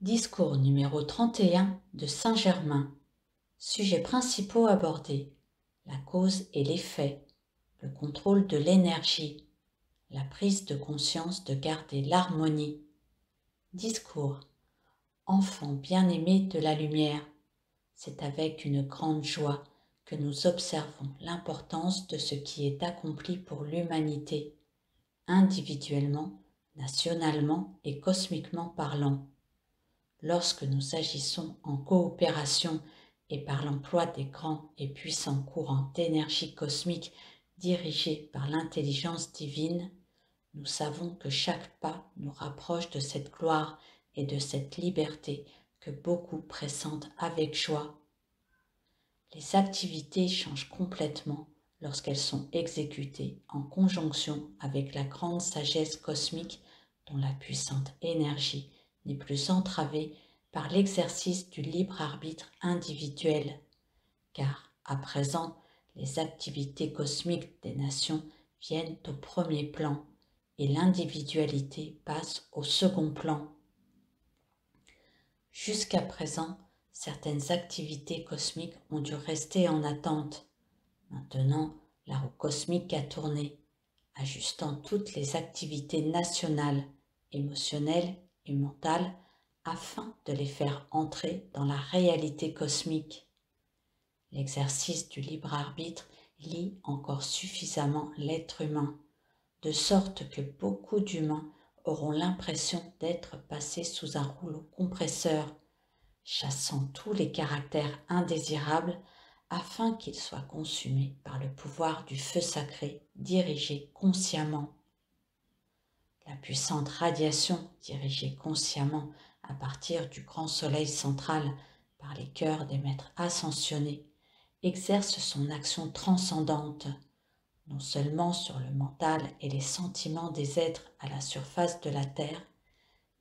Discours numéro 31 de Saint-Germain. Sujets principaux abordés: la cause et l'effet, le contrôle de l'énergie, la prise de conscience de garder l'harmonie. Discours. Enfants bien-aimés de la lumière, c'est avec une grande joie que nous observons l'importance de ce qui est accompli pour l'humanité, individuellement, nationalement et cosmiquement parlant. Lorsque nous agissons en coopération et par l'emploi des grands et puissants courants d'énergie cosmique dirigés par l'intelligence divine, nous savons que chaque pas nous rapproche de cette gloire et de cette liberté que beaucoup pressentent avec joie. Les activités changent complètement lorsqu'elles sont exécutées en conjonction avec la grande sagesse cosmique dont la puissante énergie n'est plus entravée par l'exercice du libre arbitre individuel, car à présent les activités cosmiques des nations viennent au premier plan et l'individualité passe au second plan. Jusqu'à présent, certaines activités cosmiques ont dû rester en attente. Maintenant, la roue cosmique a tourné, ajustant toutes les activités nationales, émotionnelles et mentales afin de les faire entrer dans la réalité cosmique. L'exercice du libre arbitre lie encore suffisamment l'être humain, de sorte que beaucoup d'humains auront l'impression d'être passés sous un rouleau compresseur, chassant tous les caractères indésirables afin qu'ils soient consumés par le pouvoir du feu sacré dirigé consciemment. La puissante radiation dirigée consciemment à partir du grand soleil central par les cœurs des maîtres ascensionnés exerce son action transcendante, non seulement sur le mental et les sentiments des êtres à la surface de la Terre,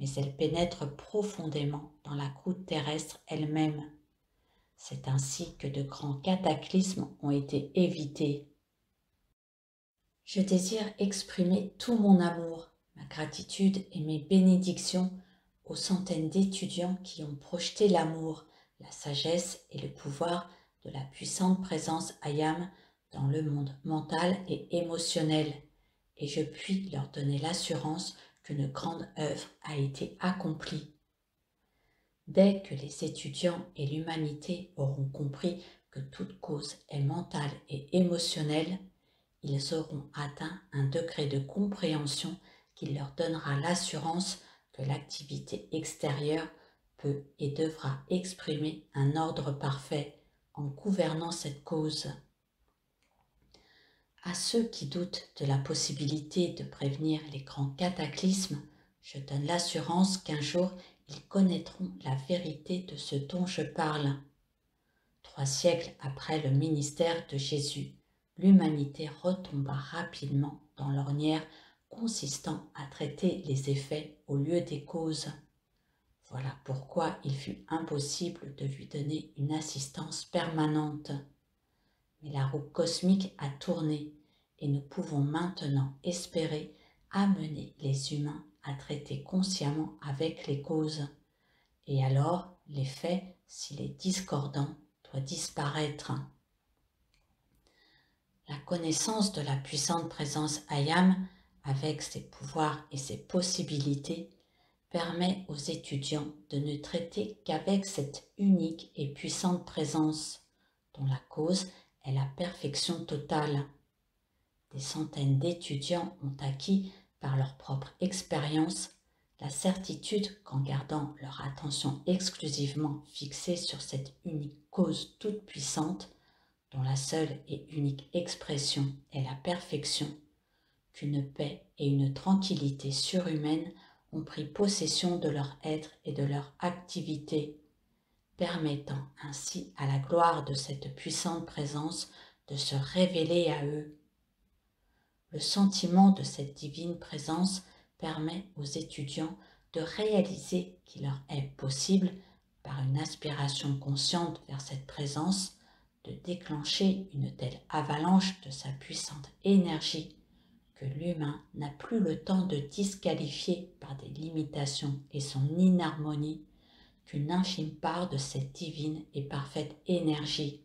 mais elle pénètre profondément dans la croûte terrestre elle-même. C'est ainsi que de grands cataclysmes ont été évités. Je désire exprimer tout mon amour, ma gratitude et mes bénédictions aux centaines d'étudiants qui ont projeté l'amour, la sagesse et le pouvoir de la puissante présence Ayam dans le monde mental et émotionnel, et je puis leur donner l'assurance qu'une grande œuvre a été accomplie. Dès que les étudiants et l'humanité auront compris que toute cause est mentale et émotionnelle, ils auront atteint un degré de compréhension qui leur donnera l'assurance que l'activité extérieure peut et devra exprimer un ordre parfait en gouvernant cette cause. À ceux qui doutent de la possibilité de prévenir les grands cataclysmes, je donne l'assurance qu'un jour ils connaîtront la vérité de ce dont je parle. 3 siècles après le ministère de Jésus, l'humanité retomba rapidement dans l'ornière consistant à traiter les effets au lieu des causes. Voilà pourquoi il fut impossible de lui donner une assistance permanente. Mais la roue cosmique a tourné et nous pouvons maintenant espérer amener les humains à traiter consciemment avec les causes. Et alors, l'effet, s'il est discordant, doit disparaître. La connaissance de la puissante présence Ayam, avec ses pouvoirs et ses possibilités, permet aux étudiants de ne traiter qu'avec cette unique et puissante présence, dont la cause est la perfection totale. Des centaines d'étudiants ont acquis, par leur propre expérience, la certitude qu'en gardant leur attention exclusivement fixée sur cette unique cause toute puissante, dont la seule et unique expression est la perfection, qu'une paix et une tranquillité surhumaines ont pris possession de leur être et de leur activité, permettant ainsi à la gloire de cette puissante présence de se révéler à eux. Le sentiment de cette divine présence permet aux étudiants de réaliser qu'il leur est possible, par une aspiration consciente vers cette présence, de déclencher une telle avalanche de sa puissante énergie que l'humain n'a plus le temps de disqualifier par des limitations et son inharmonie qu'une infime part de cette divine et parfaite énergie,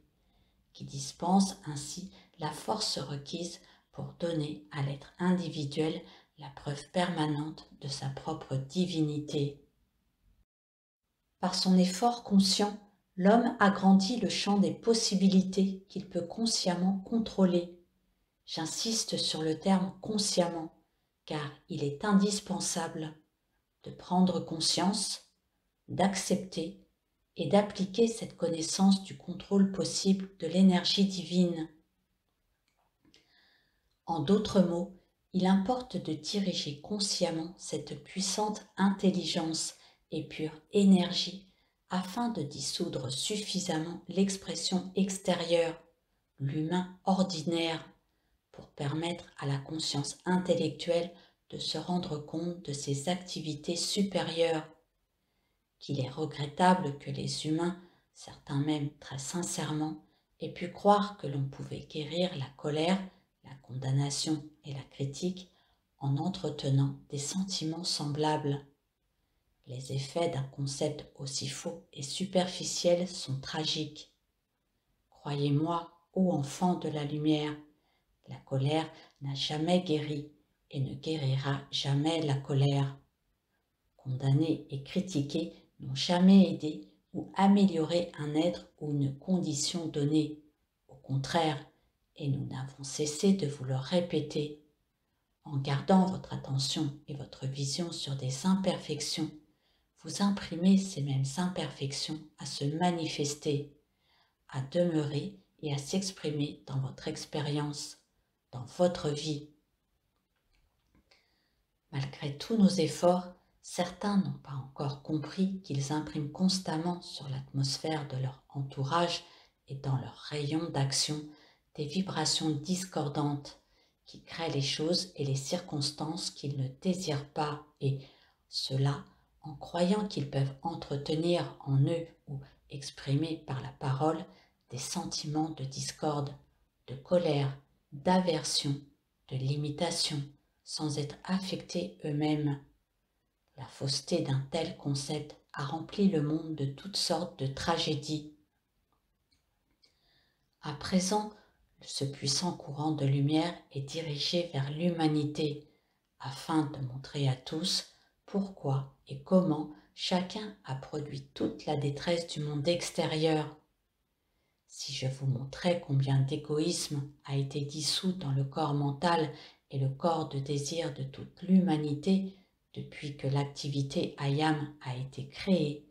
qui dispense ainsi la force requise pour donner à l'être individuel la preuve permanente de sa propre divinité. Par son effort conscient, l'homme agrandit le champ des possibilités qu'il peut consciemment contrôler. J'insiste sur le terme consciemment, car il est indispensable de prendre conscience, d'accepter et d'appliquer cette connaissance du contrôle possible de l'énergie divine. En d'autres mots, il importe de diriger consciemment cette puissante intelligence et pure énergie afin de dissoudre suffisamment l'expression extérieure, l'humain ordinaire, pour permettre à la conscience intellectuelle de se rendre compte de ses activités supérieures, qu'il est regrettable que les humains, certains même très sincèrement, aient pu croire que l'on pouvait guérir la colère, la condamnation et la critique en entretenant des sentiments semblables. Les effets d'un concept aussi faux et superficiel sont tragiques. Croyez-moi, ô enfants de la lumière, la colère n'a jamais guéri et ne guérira jamais la colère. Condamner et critiquer n'ont jamais aidé ou amélioré un être ou une condition donnée. Au contraire, et nous n'avons cessé de vous le répéter, en gardant votre attention et votre vision sur des imperfections, vous imprimez ces mêmes imperfections à se manifester, à demeurer et à s'exprimer dans votre expérience, dans votre vie. Malgré tous nos efforts, certains n'ont pas encore compris qu'ils impriment constamment sur l'atmosphère de leur entourage et dans leur rayon d'action des vibrations discordantes qui créent les choses et les circonstances qu'ils ne désirent pas, et cela en croyant qu'ils peuvent entretenir en eux ou exprimer par la parole des sentiments de discorde, de colère, d'aversion, de limitation, sans être affectés eux-mêmes. La fausseté d'un tel concept a rempli le monde de toutes sortes de tragédies. À présent, ce puissant courant de lumière est dirigé vers l'humanité afin de montrer à tous pourquoi et comment chacun a produit toute la détresse du monde extérieur. Si je vous montrais combien d'égoïsme a été dissous dans le corps mental et le corps de désir de toute l'humanité depuis que l'activité Ayam a été créée,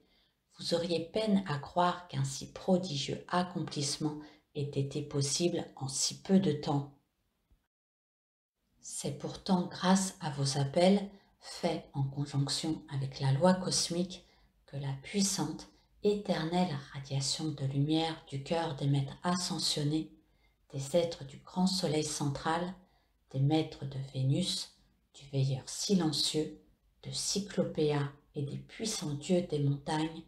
vous auriez peine à croire qu'un si prodigieux accomplissement ait été possible en si peu de temps. C'est pourtant grâce à vos appels, faits en conjonction avec la loi cosmique, que la puissante, éternelle radiation de lumière du cœur des maîtres ascensionnés, des êtres du grand soleil central, des maîtres de Vénus, du veilleur silencieux, de Cyclopéa et des puissants dieux des montagnes,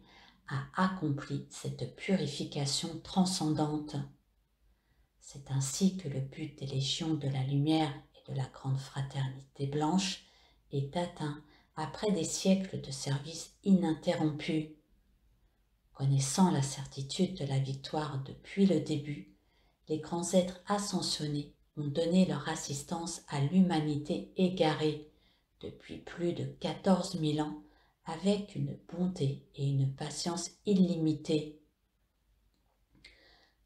a accompli cette purification transcendante. C'est ainsi que le but des légions de la lumière et de la grande fraternité blanche est atteint après des siècles de service ininterrompus. Connaissant la certitude de la victoire depuis le début, les grands êtres ascensionnés ont donné leur assistance à l'humanité égarée depuis plus de 14 000 ans avec une bonté et une patience illimitées.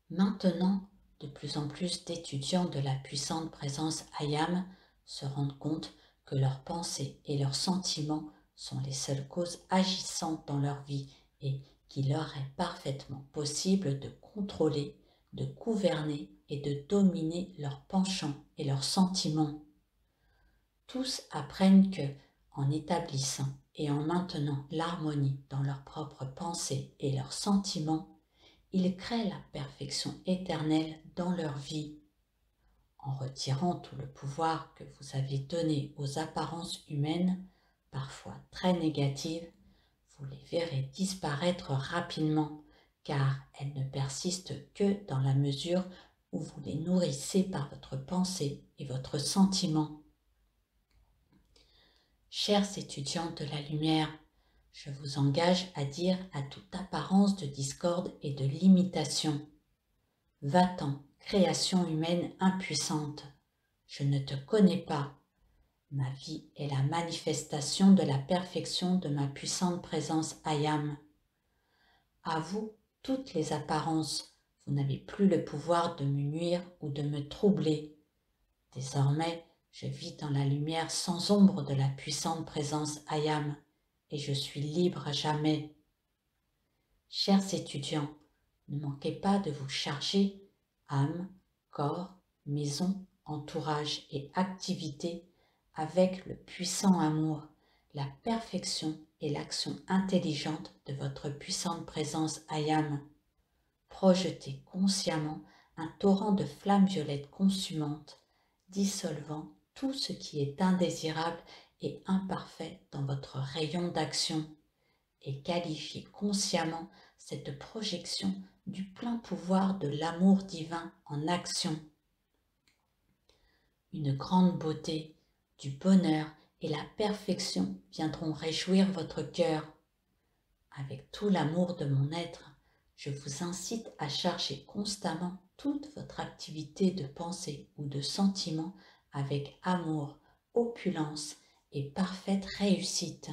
Maintenant, de plus en plus d'étudiants de la puissante présence Ayam se rendent compte que leurs pensées et leurs sentiments sont les seules causes agissantes dans leur vie et qu'il leur est parfaitement possible de contrôler, de gouverner et de dominer leurs penchants et leurs sentiments. Tous apprennent que, en établissant et en maintenant l'harmonie dans leurs propres pensées et leurs sentiments, ils créent la perfection éternelle dans leur vie. En retirant tout le pouvoir que vous avez donné aux apparences humaines, parfois très négatives, vous les verrez disparaître rapidement, car elles ne persistent que dans la mesure où vous les nourrissez par votre pensée et votre sentiment. Chers étudiants de la lumière, Je vous engage à dire à toute apparence de discorde et de limitation: va-t'en, création humaine impuissante, je ne te connais pas. Ma vie est la manifestation de la perfection de ma puissante présence Ayam. À vous toutes les apparences, vous n'avez plus le pouvoir de me nuire ou de me troubler. Désormais, je vis dans la lumière sans ombre de la puissante présence Ayam, et je suis libre à jamais. Chers étudiants, ne manquez pas de vous charger, âme, corps, maison, entourage et activité, avec le puissant amour, la perfection et l'action intelligente de votre puissante présence Ayam. Projetez consciemment un torrent de flammes violettes consumantes, dissolvant tout ce qui est indésirable et imparfait dans votre rayon d'action, et qualifiez consciemment cette projection du plein pouvoir de l'amour divin en action. Une grande beauté, du bonheur et la perfection viendront réjouir votre cœur. Avec tout l'amour de mon être, je vous incite à charger constamment toute votre activité de pensée ou de sentiment avec amour, opulence et parfaite réussite.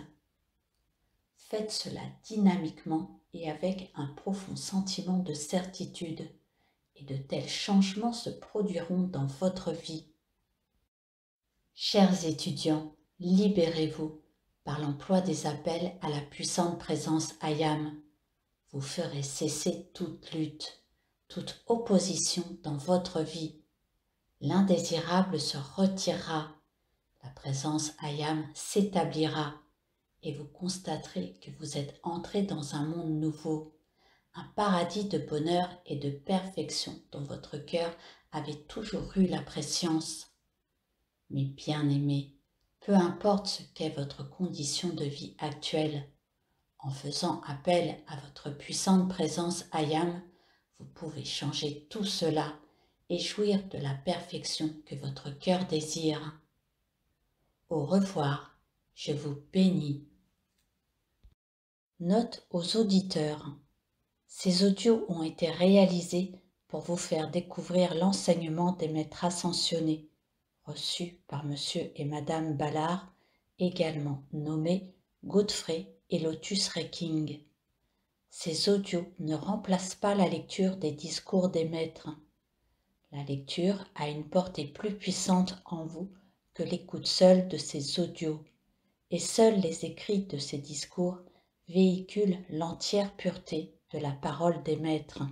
Faites cela dynamiquement et avec un profond sentiment de certitude, et de tels changements se produiront dans votre vie. Chers étudiants, libérez-vous par l'emploi des appels à la puissante présence Ayam. Vous ferez cesser toute lutte, toute opposition dans votre vie. L'indésirable se retirera, la présence Ayam s'établira, et vous constaterez que vous êtes entré dans un monde nouveau, un paradis de bonheur et de perfection dont votre cœur avait toujours eu la prescience. Mes bien-aimés, peu importe ce qu'est votre condition de vie actuelle, en faisant appel à votre puissante présence Ayam, vous pouvez changer tout cela et jouir de la perfection que votre cœur désire. Au revoir, je vous bénis. Note aux auditeurs. Ces audios ont été réalisés pour vous faire découvrir l'enseignement des maîtres ascensionnés, reçus par Monsieur et Madame Ballard, également nommés Godfrey et Lotus Reking. Ces audios ne remplacent pas la lecture des discours des maîtres. La lecture a une portée plus puissante en vous que l'écoute seule de ces audios, et seuls les écrits de ces discours véhiculent l'entière pureté de la parole des maîtres.